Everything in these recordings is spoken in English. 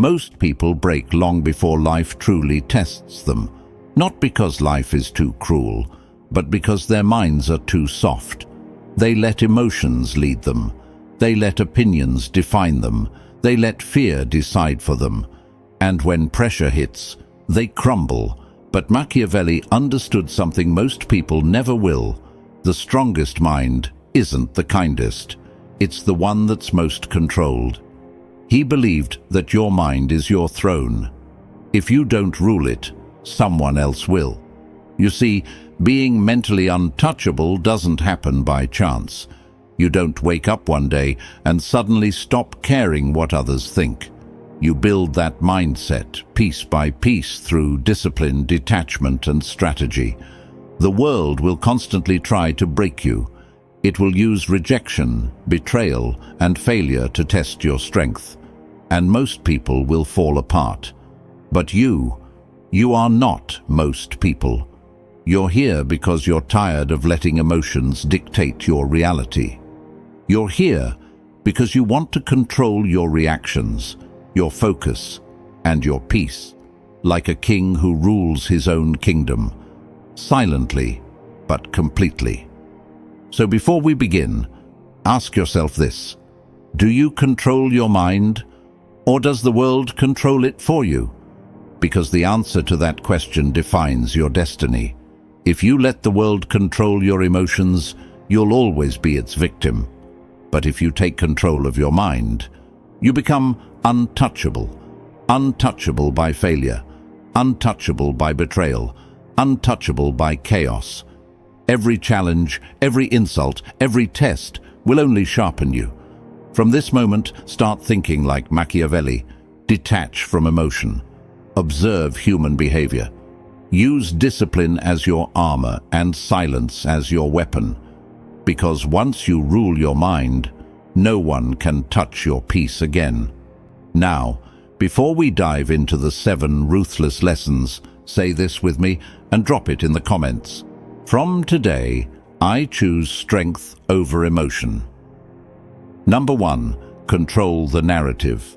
Most people break long before life truly tests them, not because life is too cruel, but because their minds are too soft. They let emotions lead them. They let opinions define them. They let fear decide for them. And when pressure hits, they crumble. But Machiavelli understood something most people never will. The strongest mind isn't the kindest. It's the one that's most controlled. He believed that your mind is your throne. If you don't rule it, someone else will. You see, being mentally untouchable doesn't happen by chance. You don't wake up one day and suddenly stop caring what others think. You build that mindset piece by piece through discipline, detachment, and strategy. The world will constantly try to break you. It will use rejection, betrayal, and failure to test your strength. And most people will fall apart. But you are not most people. You're here because you're tired of letting emotions dictate your reality. You're here because you want to control your reactions, your focus, and your peace, like a king who rules his own kingdom, silently but completely. So before we begin, ask yourself this: do you control your mind, or does the world control it for you? Because the answer to that question defines your destiny. If you let the world control your emotions, you'll always be its victim. But if you take control of your mind, you become untouchable. Untouchable by failure, untouchable by betrayal, untouchable by chaos. Every challenge, every insult, every test will only sharpen you. From this moment, start thinking like Machiavelli. Detach from emotion. Observe human behavior. Use discipline as your armor and silence as your weapon. Because once you rule your mind, no one can touch your peace again. Now, before we dive into the 7 ruthless lessons, say this with me and drop it in the comments. From today, I choose strength over emotion. Number 1. Control the narrative.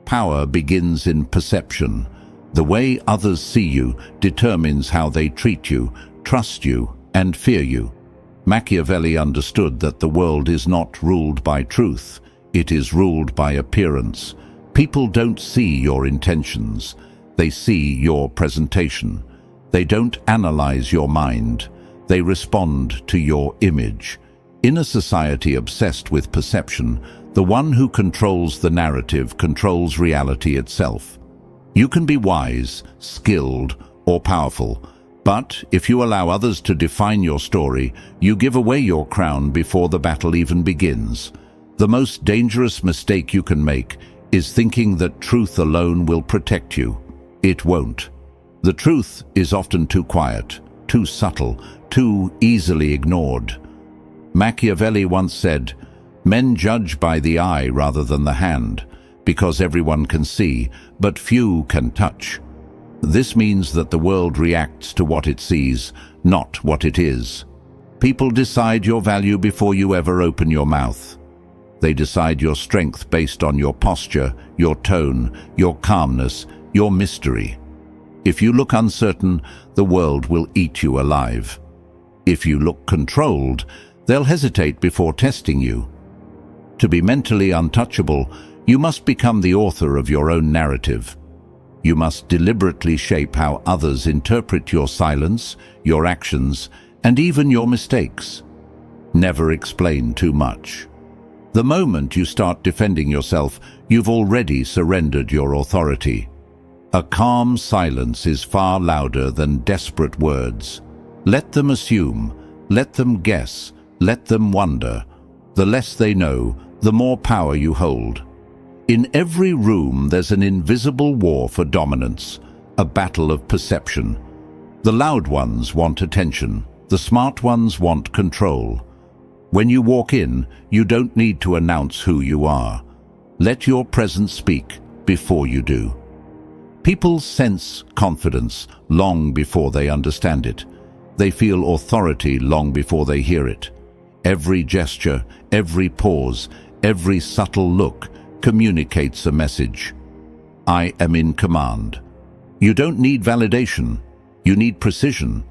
Power begins in perception. The way others see you determines how they treat you, trust you, and fear you. Machiavelli understood that the world is not ruled by truth, it is ruled by appearance. People don't see your intentions, they see your presentation. They don't analyze your mind, they respond to your image. In a society obsessed with perception, the one who controls the narrative controls reality itself. You can be wise, skilled, or powerful, but if you allow others to define your story, you give away your crown before the battle even begins. The most dangerous mistake you can make is thinking that truth alone will protect you. It won't. The truth is often too quiet, too subtle, too easily ignored. Machiavelli once said, "Men judge by the eye rather than the hand, because everyone can see, but few can touch." This means that the world reacts to what it sees, not what it is. People decide your value before you ever open your mouth. They decide your strength based on your posture, your tone, your calmness, your mystery. If you look uncertain, the world will eat you alive. If you look controlled, they'll hesitate before testing you. To be mentally untouchable, you must become the author of your own narrative. You must deliberately shape how others interpret your silence, your actions, and even your mistakes. Never explain too much. The moment you start defending yourself, you've already surrendered your authority. A calm silence is far louder than desperate words. Let them assume, let them guess, let them wonder. The less they know, the more power you hold. In every room there's an invisible war for dominance, a battle of perception. The loud ones want attention, the smart ones want control. When you walk in, you don't need to announce who you are. Let your presence speak before you do. People sense confidence long before they understand it. They feel authority long before they hear it. Every gesture, every pause, every subtle look communicates a message. I am in command. You don't need validation. You need precision.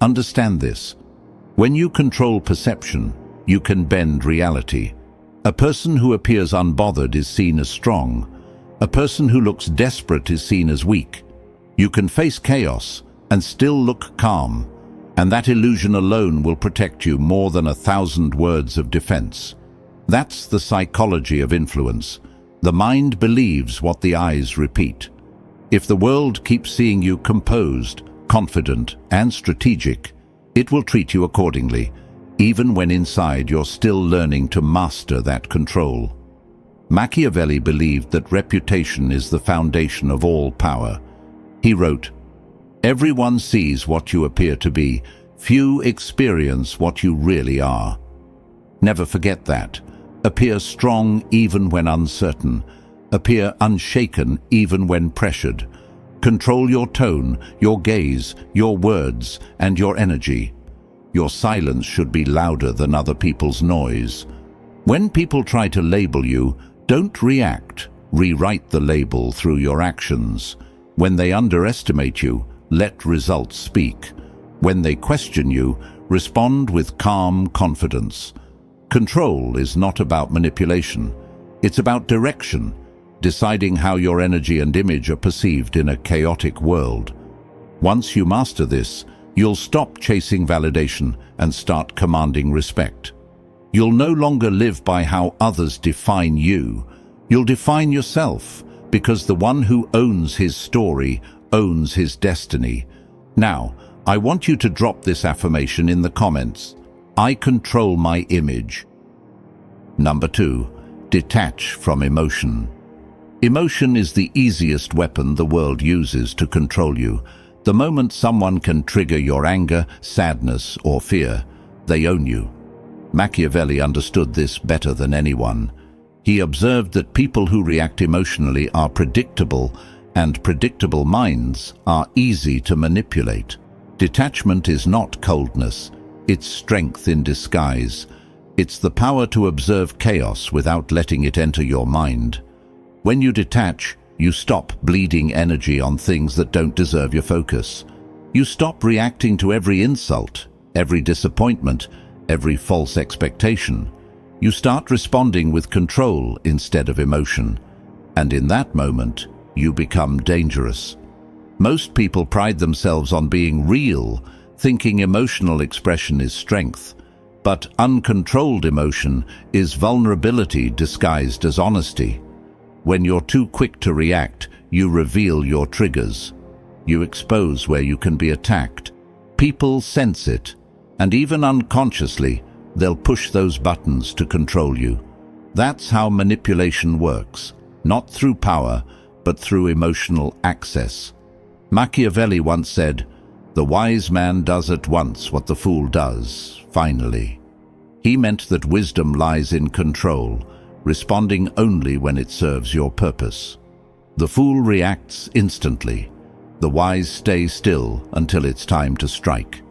Understand this. When you control perception, you can bend reality. A person who appears unbothered is seen as strong. A person who looks desperate is seen as weak. You can face chaos and still look calm, and that illusion alone will protect you more than 1,000 words of defense. That's the psychology of influence. The mind believes what the eyes repeat. If the world keeps seeing you composed, confident, and strategic, it will treat you accordingly, even when inside you're still learning to master that control. Machiavelli believed that reputation is the foundation of all power. He wrote, "Everyone sees what you appear to be. Few experience what you really are." Never forget that. Appear strong even when uncertain. Appear unshaken even when pressured. Control your tone, your gaze, your words, and your energy. Your silence should be louder than other people's noise. When people try to label you, don't react. Rewrite the label through your actions. When they underestimate you, let results speak. When they question you, respond with calm confidence. Control is not about manipulation. It's about direction, deciding how your energy and image are perceived in a chaotic world. Once you master this, you'll stop chasing validation and start commanding respect. You'll no longer live by how others define you. You'll define yourself, because the one who owns his story owns his destiny. Now, I want you to drop this affirmation in the comments. I control my image. Number 2, detach from emotion. Emotion is the easiest weapon the world uses to control you. The moment someone can trigger your anger, sadness, or fear, they own you. Machiavelli understood this better than anyone. He observed that people who react emotionally are predictable, and predictable minds are easy to manipulate. Detachment is not coldness, it's strength in disguise. It's the power to observe chaos without letting it enter your mind. When you detach, you stop bleeding energy on things that don't deserve your focus. You stop reacting to every insult, every disappointment, every false expectation. You start responding with control instead of emotion. And in that moment, you become dangerous. Most people pride themselves on being real, thinking emotional expression is strength. But uncontrolled emotion is vulnerability disguised as honesty. When you're too quick to react, you reveal your triggers. You expose where you can be attacked. People sense it, and even unconsciously, they'll push those buttons to control you. That's how manipulation works, not through power, but through emotional access. Machiavelli once said, "The wise man does at once what the fool does, finally." He meant that wisdom lies in control, responding only when it serves your purpose. The fool reacts instantly. The wise stay still until it's time to strike.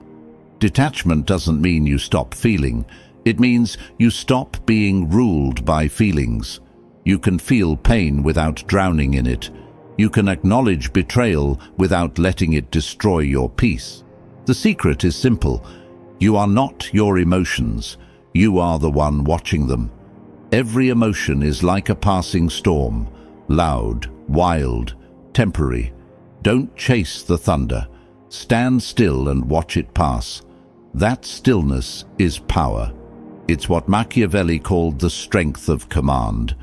Detachment doesn't mean you stop feeling. It means you stop being ruled by feelings. You can feel pain without drowning in it. You can acknowledge betrayal without letting it destroy your peace. The secret is simple. You are not your emotions. You are the one watching them. Every emotion is like a passing storm, loud, wild, temporary. Don't chase the thunder. Stand still and watch it pass. That stillness is power. It's what Machiavelli called the strength of command,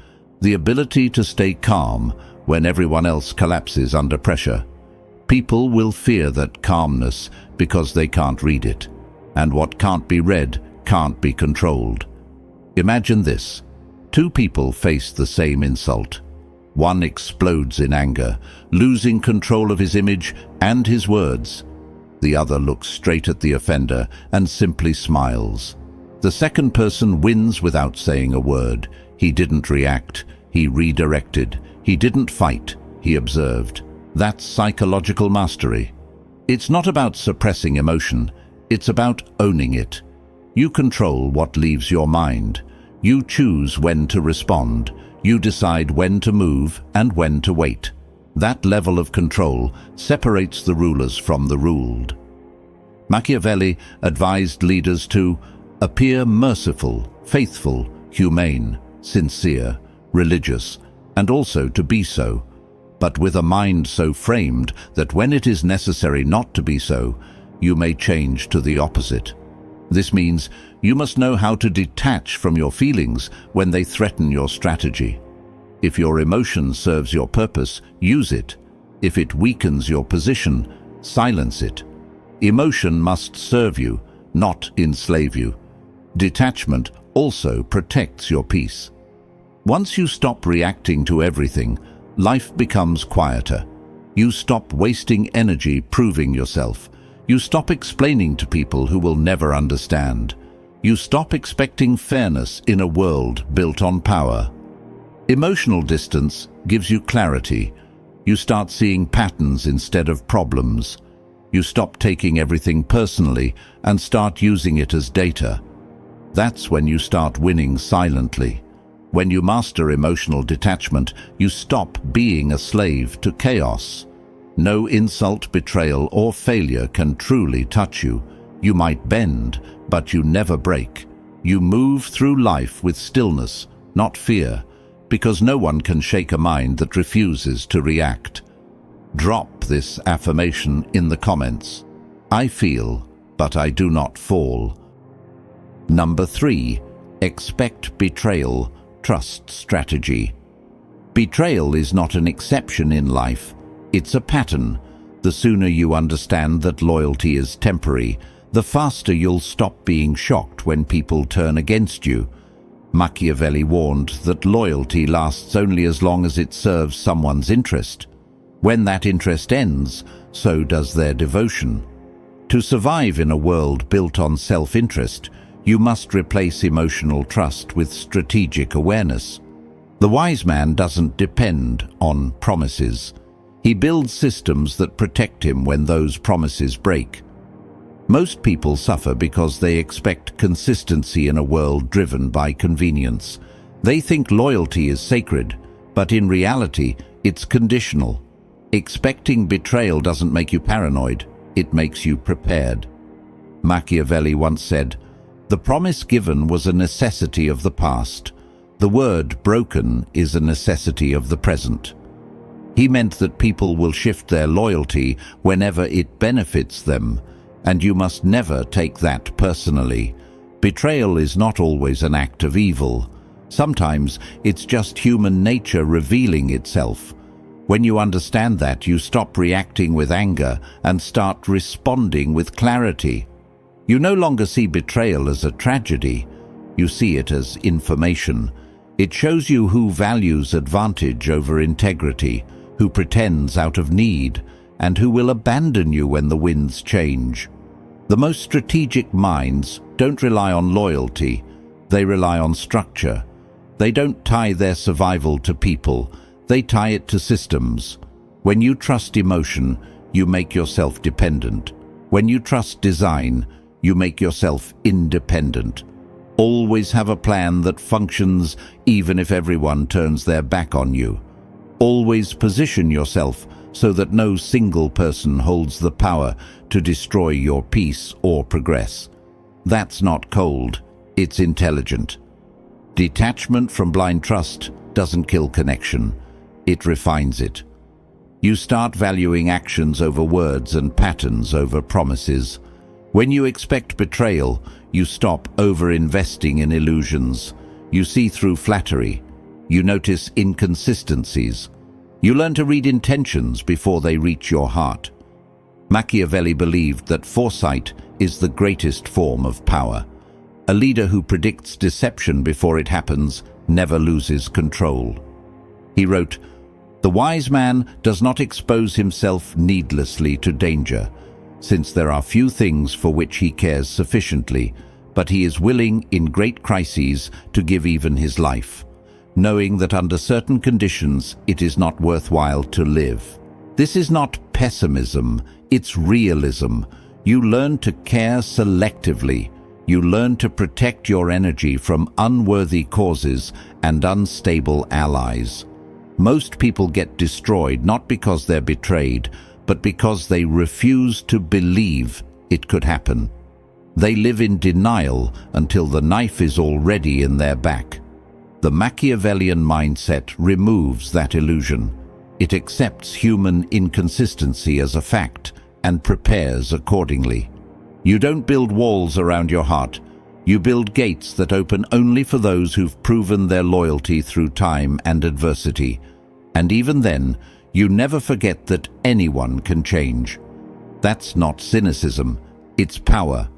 the ability to stay calm when everyone else collapses under pressure. People will fear that calmness because they can't read it, and what can't be read can't be controlled. Imagine this. Two people face the same insult. One explodes in anger, losing control of his image and his words. The other looks straight at the offender and simply smiles. The second person wins without saying a word. He didn't react. He redirected. He didn't fight. He observed. That's psychological mastery. It's not about suppressing emotion. It's about owning it. You control what leaves your mind. You choose when to respond. You decide when to move and when to wait. That level of control separates the rulers from the ruled. Machiavelli advised leaders to appear merciful, faithful, humane, sincere, religious, and also to be so, but with a mind so framed that when it is necessary not to be so, you may change to the opposite. This means you must know how to detach from your feelings when they threaten your strategy. If your emotion serves your purpose, use it. If it weakens your position, silence it. Emotion must serve you, not enslave you. Detachment also protects your peace. Once you stop reacting to everything, life becomes quieter. You stop wasting energy proving yourself. You stop explaining to people who will never understand. You stop expecting fairness in a world built on power. Emotional distance gives you clarity. You start seeing patterns instead of problems. You stop taking everything personally and start using it as data. That's when you start winning silently. When you master emotional detachment, you stop being a slave to chaos. No insult, betrayal, or failure can truly touch you. You might bend, but you never break. You move through life with stillness, not fear, because no one can shake a mind that refuses to react. Drop this affirmation in the comments. I feel, but I do not fall. Number 3. Expect betrayal. Trust strategy. Betrayal is not an exception in life. It's a pattern. The sooner you understand that loyalty is temporary, the faster you'll stop being shocked when people turn against you. Machiavelli warned that loyalty lasts only as long as it serves someone's interest. When that interest ends, so does their devotion. To survive in a world built on self-interest, you must replace emotional trust with strategic awareness. The wise man doesn't depend on promises. He builds systems that protect him when those promises break. Most people suffer because they expect consistency in a world driven by convenience. They think loyalty is sacred, but in reality, it's conditional. Expecting betrayal doesn't make you paranoid, it makes you prepared. Machiavelli once said, "The promise given was a necessity of the past. The word broken is a necessity of the present." He meant that people will shift their loyalty whenever it benefits them, and you must never take that personally. Betrayal is not always an act of evil. Sometimes it's just human nature revealing itself. When you understand that, you stop reacting with anger and start responding with clarity. You no longer see betrayal as a tragedy. You see it as information. It shows you who values advantage over integrity, who pretends out of need, and who will abandon you when the winds change. The most strategic minds don't rely on loyalty, they rely on structure. They don't tie their survival to people, they tie it to systems. When you trust emotion, you make yourself dependent. When you trust design, you make yourself independent. Always have a plan that functions even if everyone turns their back on you. Always position yourself so that no single person holds the power to destroy your peace or progress. That's not cold, it's intelligent. Detachment from blind trust doesn't kill connection, it refines it. You start valuing actions over words and patterns over promises. When you expect betrayal, you stop over-investing in illusions. You see through flattery. You notice inconsistencies. You learn to read intentions before they reach your heart. Machiavelli believed that foresight is the greatest form of power. A leader who predicts deception before it happens never loses control. He wrote, "The wise man does not expose himself needlessly to danger, since there are few things for which he cares sufficiently, but he is willing in great crises to give even his life, knowing that under certain conditions it is not worthwhile to live." This is not pessimism, it's realism. You learn to care selectively. You learn to protect your energy from unworthy causes and unstable allies. Most people get destroyed not because they're betrayed, but because they refuse to believe it could happen. They live in denial until the knife is already in their back. The Machiavellian mindset removes that illusion. It accepts human inconsistency as a fact and prepares accordingly. You don't build walls around your heart. You build gates that open only for those who've proven their loyalty through time and adversity. And even then, you never forget that anyone can change. That's not cynicism, it's power.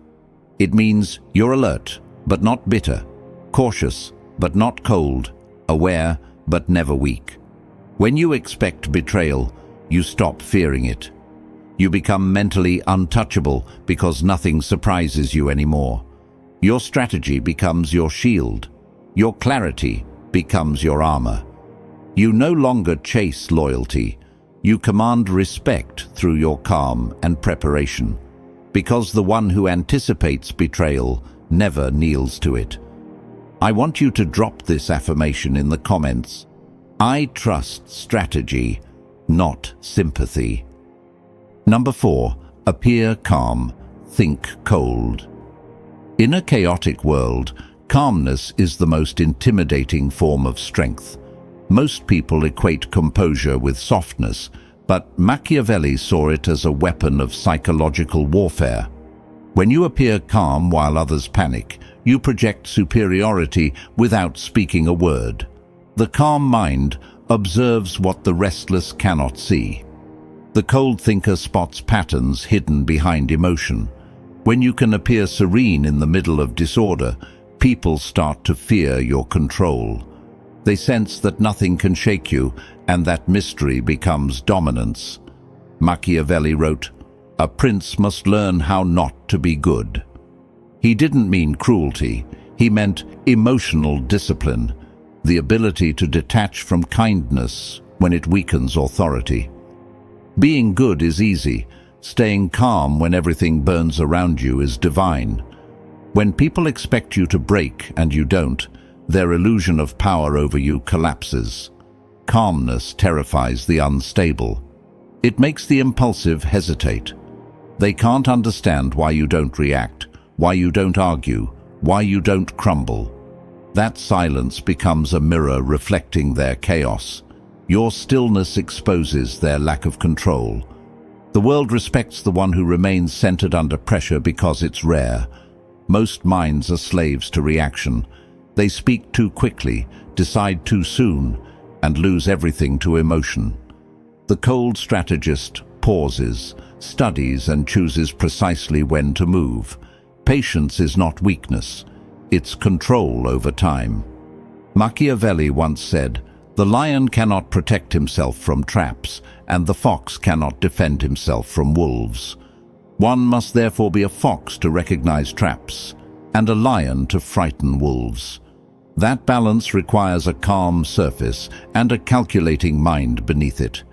It means you're alert, but not bitter, cautious, but not cold, aware, but never weak. When you expect betrayal, you stop fearing it. You become mentally untouchable because nothing surprises you anymore. Your strategy becomes your shield. Your clarity becomes your armor. You no longer chase loyalty. You command respect through your calm and preparation, because the one who anticipates betrayal never kneels to it. I want you to drop this affirmation in the comments. I trust strategy, not sympathy. Number 4, appear calm, think cold. In a chaotic world, calmness is the most intimidating form of strength. Most people equate composure with softness, but Machiavelli saw it as a weapon of psychological warfare. When you appear calm while others panic, you project superiority without speaking a word. The calm mind observes what the restless cannot see. The cold thinker spots patterns hidden behind emotion. When you can appear serene in the middle of disorder, people start to fear your control. They sense that nothing can shake you, and that mystery becomes dominance. Machiavelli wrote, "A prince must learn how not to be good." He didn't mean cruelty, he meant emotional discipline, the ability to detach from kindness when it weakens authority. Being good is easy. Staying calm when everything burns around you is divine. When people expect you to break and you don't, their illusion of power over you collapses. Calmness terrifies the unstable. It makes the impulsive hesitate. They can't understand why you don't react, why you don't argue, why you don't crumble. That silence becomes a mirror reflecting their chaos. Your stillness exposes their lack of control. The world respects the one who remains centered under pressure because it's rare. Most minds are slaves to reaction. They speak too quickly, decide too soon, and lose everything to emotion. The cold strategist pauses, studies, and chooses precisely when to move. Patience is not weakness, it's control over time. Machiavelli once said, "The lion cannot protect himself from traps, and the fox cannot defend himself from wolves." One must therefore be a fox to recognize traps, and a lion to frighten wolves. That balance requires a calm surface and a calculating mind beneath it.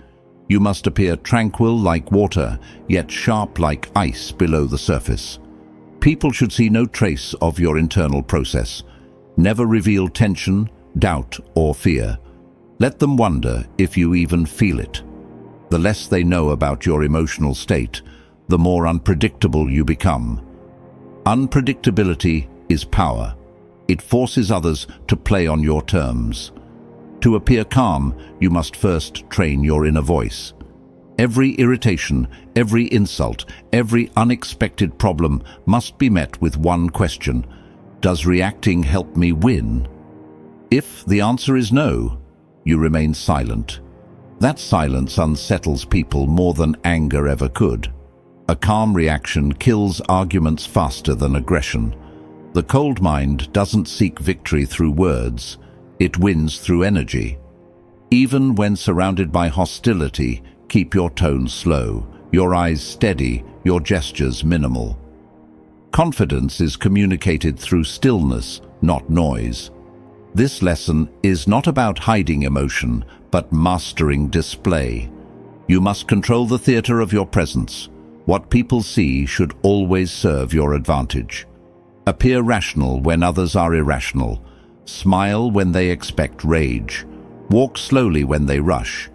You must appear tranquil like water, yet sharp like ice below the surface. People should see no trace of your internal process. Never reveal tension, doubt, or fear. Let them wonder if you even feel it. The less they know about your emotional state, the more unpredictable you become. Unpredictability is power. It forces others to play on your terms. To appear calm, you must first train your inner voice. Every irritation, every insult, every unexpected problem must be met with one question: does reacting help me win? If the answer is no, you remain silent. That silence unsettles people more than anger ever could. A calm reaction kills arguments faster than aggression. The cold mind doesn't seek victory through words, it wins through energy. Even when surrounded by hostility, keep your tone slow, your eyes steady, your gestures minimal. Confidence is communicated through stillness, not noise. This lesson is not about hiding emotion, but mastering display. You must control the theater of your presence. What people see should always serve your advantage. Appear rational when others are irrational. Smile when they expect rage. Walk slowly when they rush.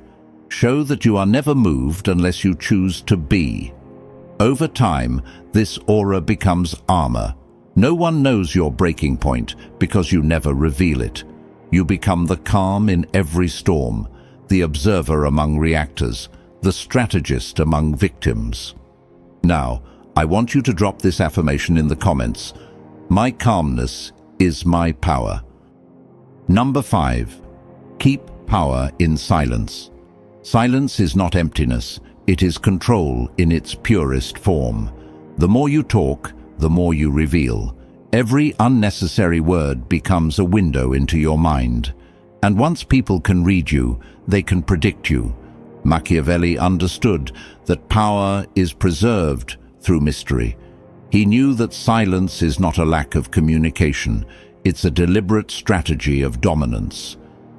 Show that you are never moved unless you choose to be. Over time, this aura becomes armor. No one knows your breaking point because you never reveal it. You become the calm in every storm, the observer among reactors, the strategist among victims. Now, I want you to drop this affirmation in the comments. My calmness is my power. Number 5. Keep power in silence. Silence is not emptiness, it is control in its purest form. The more you talk, the more you reveal. Every unnecessary word becomes a window into your mind. And once people can read you, they can predict you. Machiavelli understood that power is preserved through mystery. He knew that silence is not a lack of communication, it's a deliberate strategy of dominance.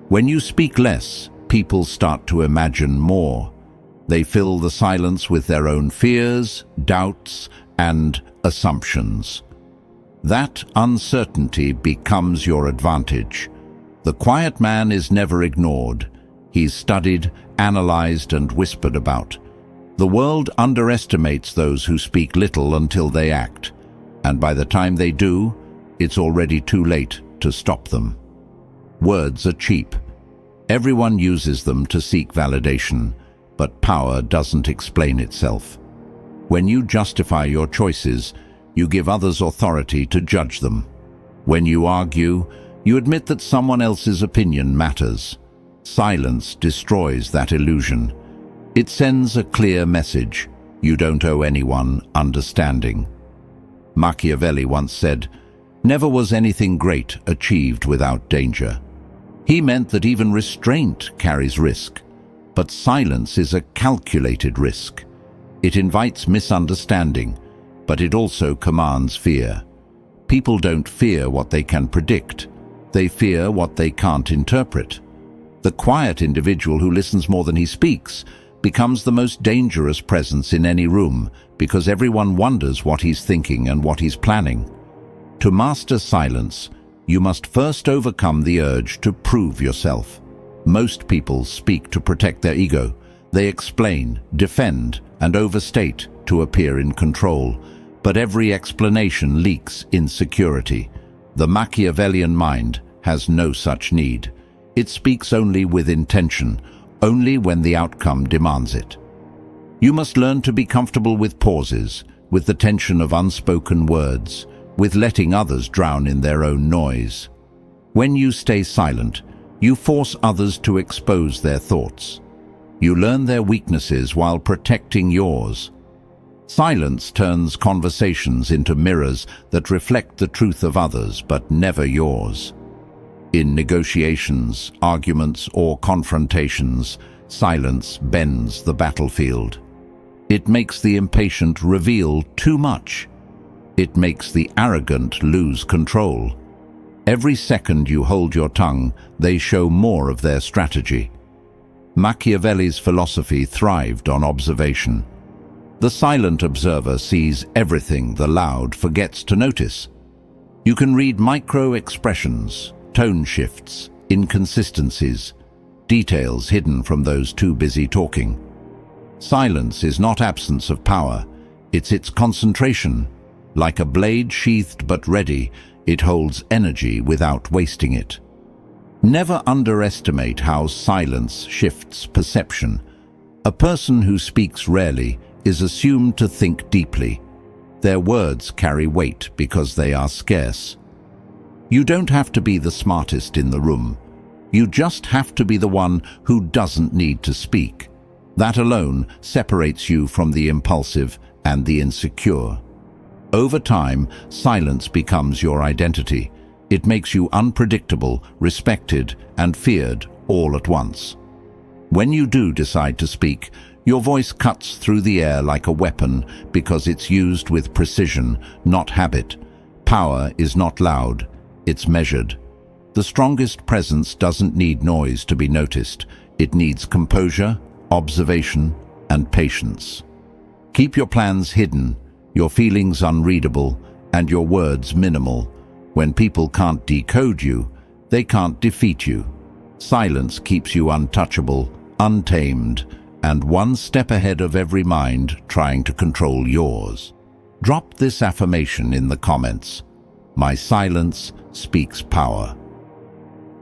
When you speak less, people start to imagine more. They fill the silence with their own fears, doubts, and assumptions. That uncertainty becomes your advantage. The quiet man is never ignored. He's studied, analyzed, and whispered about. The world underestimates those who speak little until they act, and by the time they do, it's already too late to stop them. Words are cheap. Everyone uses them to seek validation, but power doesn't explain itself. When you justify your choices, you give others authority to judge them. When you argue, you admit that someone else's opinion matters. Silence destroys that illusion. It sends a clear message: you don't owe anyone understanding. Machiavelli once said, "Never was anything great achieved without danger." He meant that even restraint carries risk, but silence is a calculated risk. It invites misunderstanding, but it also commands fear. People don't fear what they can predict. They fear what they can't interpret. The quiet individual who listens more than he speaks becomes the most dangerous presence in any room because everyone wonders what he's thinking and what he's planning. To master silence, you must first overcome the urge to prove yourself. Most people speak to protect their ego. They explain, defend, and overstate to appear in control. But every explanation leaks insecurity. The Machiavellian mind has no such need. It speaks only with intention, only when the outcome demands it. You must learn to be comfortable with pauses, with the tension of unspoken words, with letting others drown in their own noise. When you stay silent, you force others to expose their thoughts. You learn their weaknesses while protecting yours. Silence turns conversations into mirrors that reflect the truth of others, but never yours. In negotiations, arguments, or confrontations, silence bends the battlefield. It makes the impatient reveal too much. It makes the arrogant lose control. Every second you hold your tongue, they show more of their strategy. Machiavelli's philosophy thrived on observation. The silent observer sees everything the loud forgets to notice. You can read micro-expressions, tone shifts, inconsistencies, details hidden from those too busy talking. Silence is not absence of power, it's its concentration. Like a blade sheathed but ready, it holds energy without wasting it. Never underestimate how silence shifts perception. A person who speaks rarely is assumed to think deeply. Their words carry weight because they are scarce. You don't have to be the smartest in the room. You just have to be the one who doesn't need to speak. That alone separates you from the impulsive and the insecure. Over time, silence becomes your identity. It makes you unpredictable, respected, and feared all at once. When you do decide to speak, your voice cuts through the air like a weapon because it's used with precision, not habit. Power is not loud, it's measured. The strongest presence doesn't need noise to be noticed. It needs composure, observation, and patience. Keep your plans hidden, your feelings unreadable, and your words minimal. When people can't decode you, they can't defeat you. Silence keeps you untouchable, untamed, and one step ahead of every mind trying to control yours. Drop this affirmation in the comments. My silence speaks power.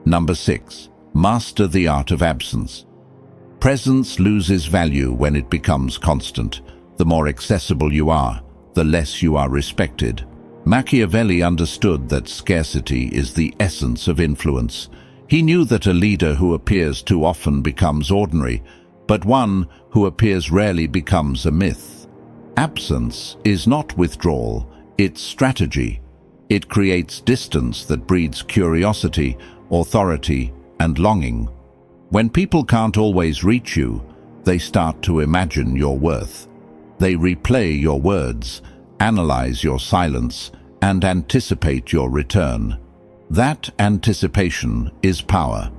Number 6. Master the art of absence. Presence loses value when it becomes constant. The more accessible you are, the less you are respected. Machiavelli understood that scarcity is the essence of influence. He knew that a leader who appears too often becomes ordinary, but one who appears rarely becomes a myth. Absence is not withdrawal, it's strategy. It creates distance that breeds curiosity, authority, and longing. When people can't always reach you, they start to imagine your worth. They replay your words, analyze your silence, and anticipate your return. That anticipation is power.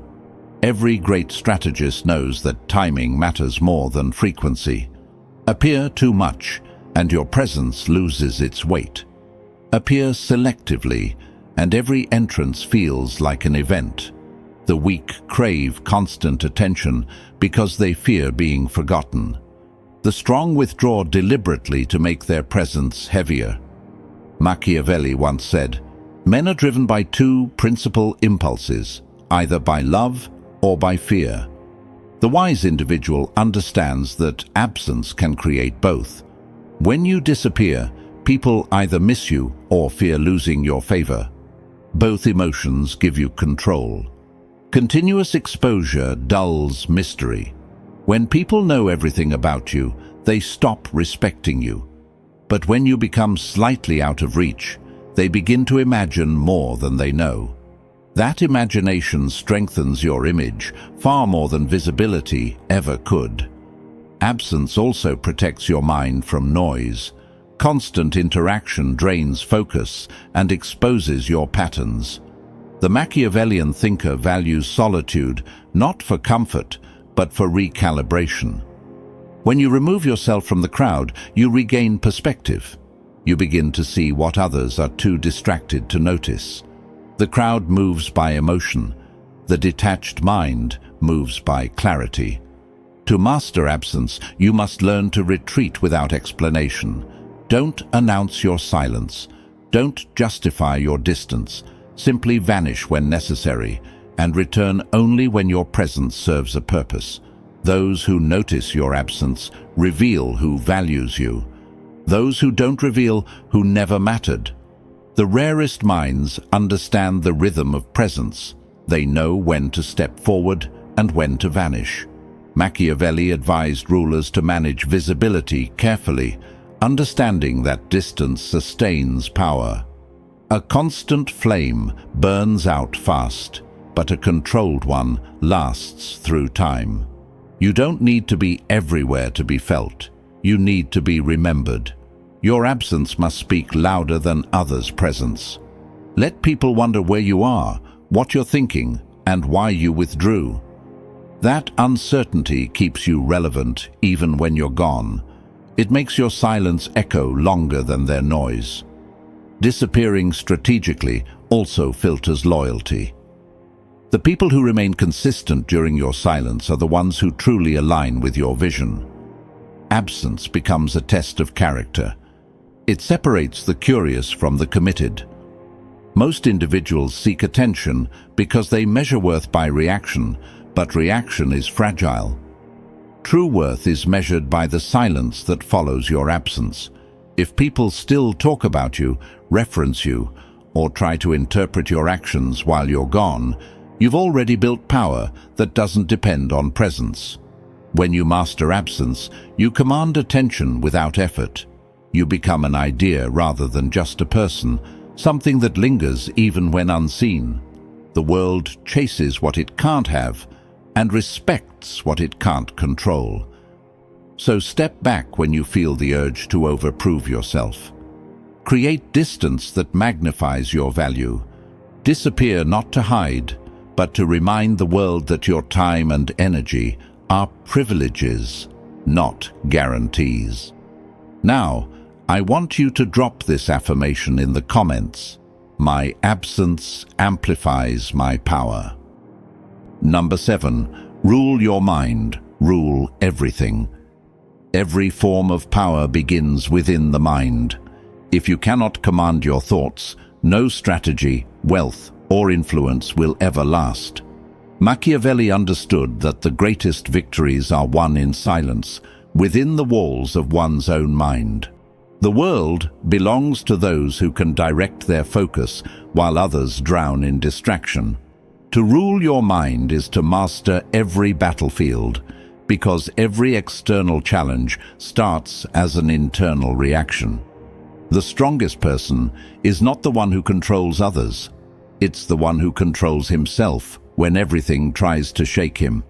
Every great strategist knows that timing matters more than frequency. Appear too much, and your presence loses its weight. Appear selectively, and every entrance feels like an event. The weak crave constant attention because they fear being forgotten. The strong withdraw deliberately to make their presence heavier. Machiavelli once said, "Men are driven by two principal impulses, either by love or by fear." The wise individual understands that absence can create both. When you disappear, people either miss you or fear losing your favor. Both emotions give you control. Continuous exposure dulls mystery. When people know everything about you, they stop respecting you. But when you become slightly out of reach, they begin to imagine more than they know. That imagination strengthens your image far more than visibility ever could. Absence also protects your mind from noise. Constant interaction drains focus and exposes your patterns. The Machiavellian thinker values solitude not for comfort, but for recalibration. When you remove yourself from the crowd, you regain perspective. You begin to see what others are too distracted to notice. The crowd moves by emotion. The detached mind moves by clarity. To master absence, you must learn to retreat without explanation. Don't announce your silence. Don't justify your distance. Simply vanish when necessary, and return only when your presence serves a purpose. Those who notice your absence reveal who values you. Those who don't reveal who never mattered. The rarest minds understand the rhythm of presence. They know when to step forward and when to vanish. Machiavelli advised rulers to manage visibility carefully, understanding that distance sustains power. A constant flame burns out fast, but a controlled one lasts through time. You don't need to be everywhere to be felt. You need to be remembered. Your absence must speak louder than others' presence. Let people wonder where you are, what you're thinking, and why you withdrew. That uncertainty keeps you relevant even when you're gone. It makes your silence echo longer than their noise. Disappearing strategically also filters loyalty. The people who remain consistent during your silence are the ones who truly align with your vision. Absence becomes a test of character. It separates the curious from the committed. Most individuals seek attention because they measure worth by reaction, but reaction is fragile. True worth is measured by the silence that follows your absence. If people still talk about you, reference you, or try to interpret your actions while you're gone, you've already built power that doesn't depend on presence. When you master absence, you command attention without effort. You become an idea rather than just a person, something that lingers even when unseen. The world chases what it can't have and respects what it can't control. So step back when you feel the urge to overprove yourself. Create distance that magnifies your value. Disappear not to hide, but to remind the world that your time and energy are privileges, not guarantees. Now, I want you to drop this affirmation in the comments. My absence amplifies my power. Number 7. Rule your mind. Rule everything. Every form of power begins within the mind. If you cannot command your thoughts, no strategy, wealth, or influence will ever last. Machiavelli understood that the greatest victories are won in silence, within the walls of one's own mind. The world belongs to those who can direct their focus while others drown in distraction. To rule your mind is to master every battlefield, because every external challenge starts as an internal reaction. The strongest person is not the one who controls others. It's the one who controls himself when everything tries to shake him.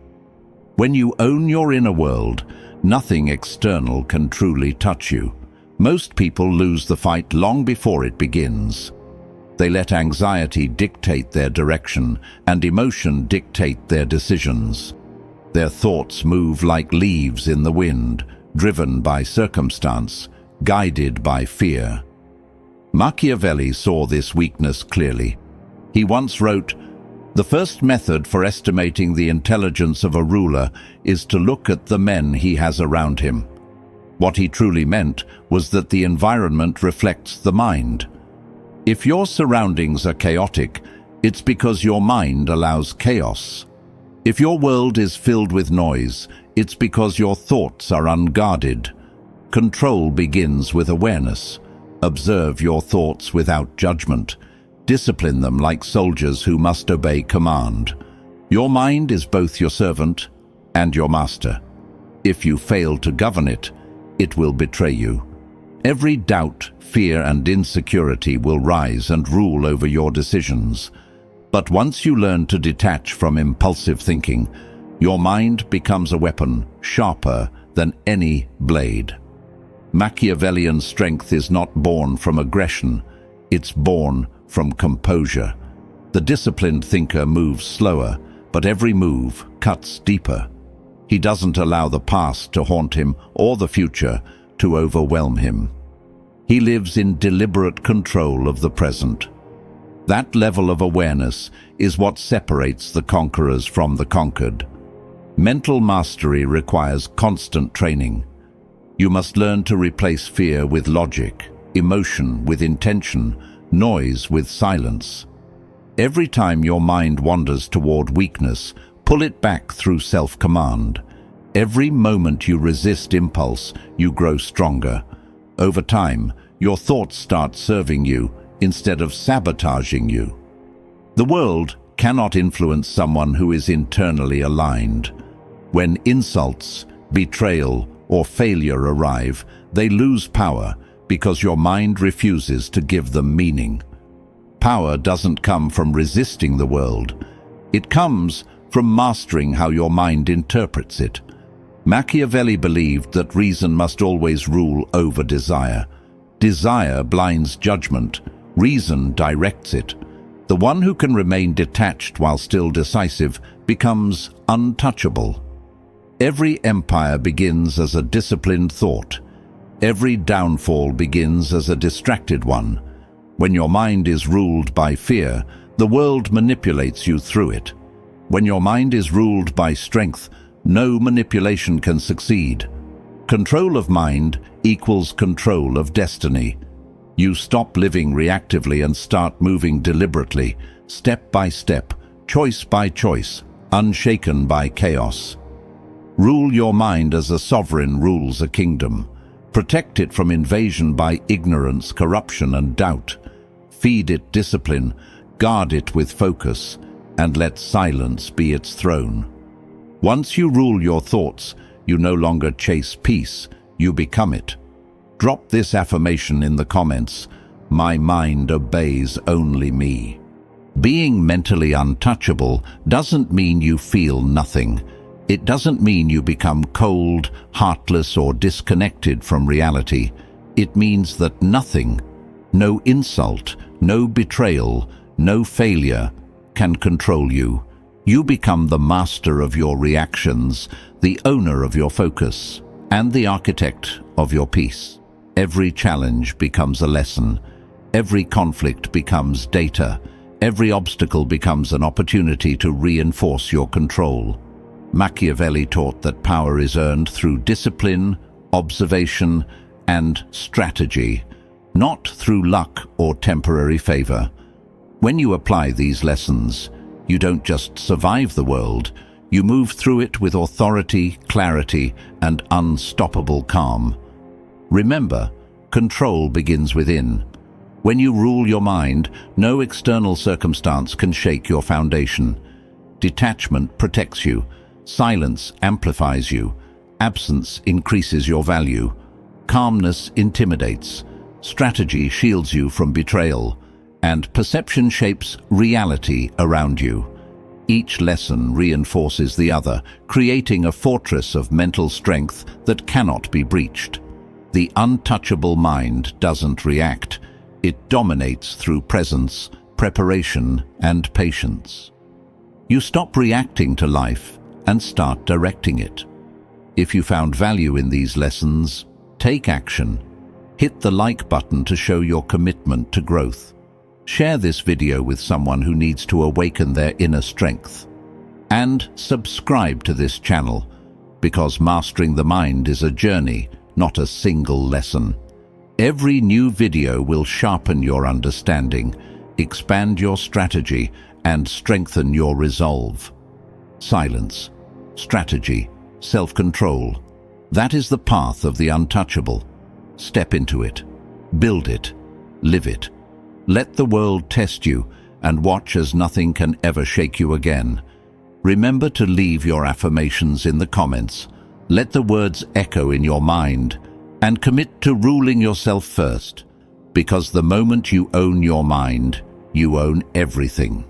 When you own your inner world, nothing external can truly touch you. Most people lose the fight long before it begins. They let anxiety dictate their direction and emotion dictate their decisions. Their thoughts move like leaves in the wind, driven by circumstance, guided by fear. Machiavelli saw this weakness clearly. He once wrote, "The first method for estimating the intelligence of a ruler is to look at the men he has around him." What he truly meant was that the environment reflects the mind. If your surroundings are chaotic, it's because your mind allows chaos. If your world is filled with noise, it's because your thoughts are unguarded. Control begins with awareness. Observe your thoughts without judgment. Discipline them like soldiers who must obey command. Your mind is both your servant and your master. If you fail to govern it, it will betray you. Every doubt, fear, and insecurity will rise and rule over your decisions. But once you learn to detach from impulsive thinking, your mind becomes a weapon sharper than any blade. Machiavellian strength is not born from aggression, it's born from composure. The disciplined thinker moves slower, but every move cuts deeper. He doesn't allow the past to haunt him or the future to overwhelm him. He lives in deliberate control of the present. That level of awareness is what separates the conquerors from the conquered. Mental mastery requires constant training. You must learn to replace fear with logic, emotion with intention, noise with silence. Every time your mind wanders toward weakness, pull it back through self-command. Every moment you resist impulse, you grow stronger. Over time, your thoughts start serving you instead of sabotaging you. The world cannot influence someone who is internally aligned. When insults, betrayal, or failure arrive, they lose power because your mind refuses to give them meaning. Power doesn't come from resisting the world. It comes from mastering how your mind interprets it. Machiavelli believed that reason must always rule over desire. Desire blinds judgment. Reason directs it. The one who can remain detached while still decisive becomes untouchable. Every empire begins as a disciplined thought. Every downfall begins as a distracted one. When your mind is ruled by fear, the world manipulates you through it. When your mind is ruled by strength, no manipulation can succeed. Control of mind equals control of destiny. You stop living reactively and start moving deliberately, step by step, choice by choice, unshaken by chaos. Rule your mind as a sovereign rules a kingdom. Protect it from invasion by ignorance, corruption, and doubt. Feed it discipline, guard it with focus, and let silence be its throne. Once you rule your thoughts, you no longer chase peace, you become it. Drop this affirmation in the comments. My mind obeys only me. Being mentally untouchable doesn't mean you feel nothing. It doesn't mean you become cold, heartless, or disconnected from reality. It means that nothing, no insult, no betrayal, no failure, can control you. You become the master of your reactions, the owner of your focus, and the architect of your peace. Every challenge becomes a lesson. Every conflict becomes data. Every obstacle becomes an opportunity to reinforce your control. Machiavelli taught that power is earned through discipline, observation, and strategy, not through luck or temporary favor. When you apply these lessons, you don't just survive the world, you move through it with authority, clarity, and unstoppable calm. Remember, control begins within. When you rule your mind, no external circumstance can shake your foundation. Detachment protects you. Silence amplifies you. Absence increases your value. Calmness intimidates. Strategy shields you from betrayal. And perception shapes reality around you. Each lesson reinforces the other, creating a fortress of mental strength that cannot be breached. The untouchable mind doesn't react. It dominates through presence, preparation, and patience. You stop reacting to life and start directing it. If you found value in these lessons, take action. Hit the like button to show your commitment to growth. Share this video with someone who needs to awaken their inner strength. And subscribe to this channel, because mastering the mind is a journey, not a single lesson. Every new video will sharpen your understanding, expand your strategy, and strengthen your resolve. Silence, strategy, self-control. That is the path of the untouchable. Step into it. Build it. Live it. Let the world test you, and watch as nothing can ever shake you again. Remember to leave your affirmations in the comments. Let the words echo in your mind, and commit to ruling yourself first, because the moment you own your mind, you own everything.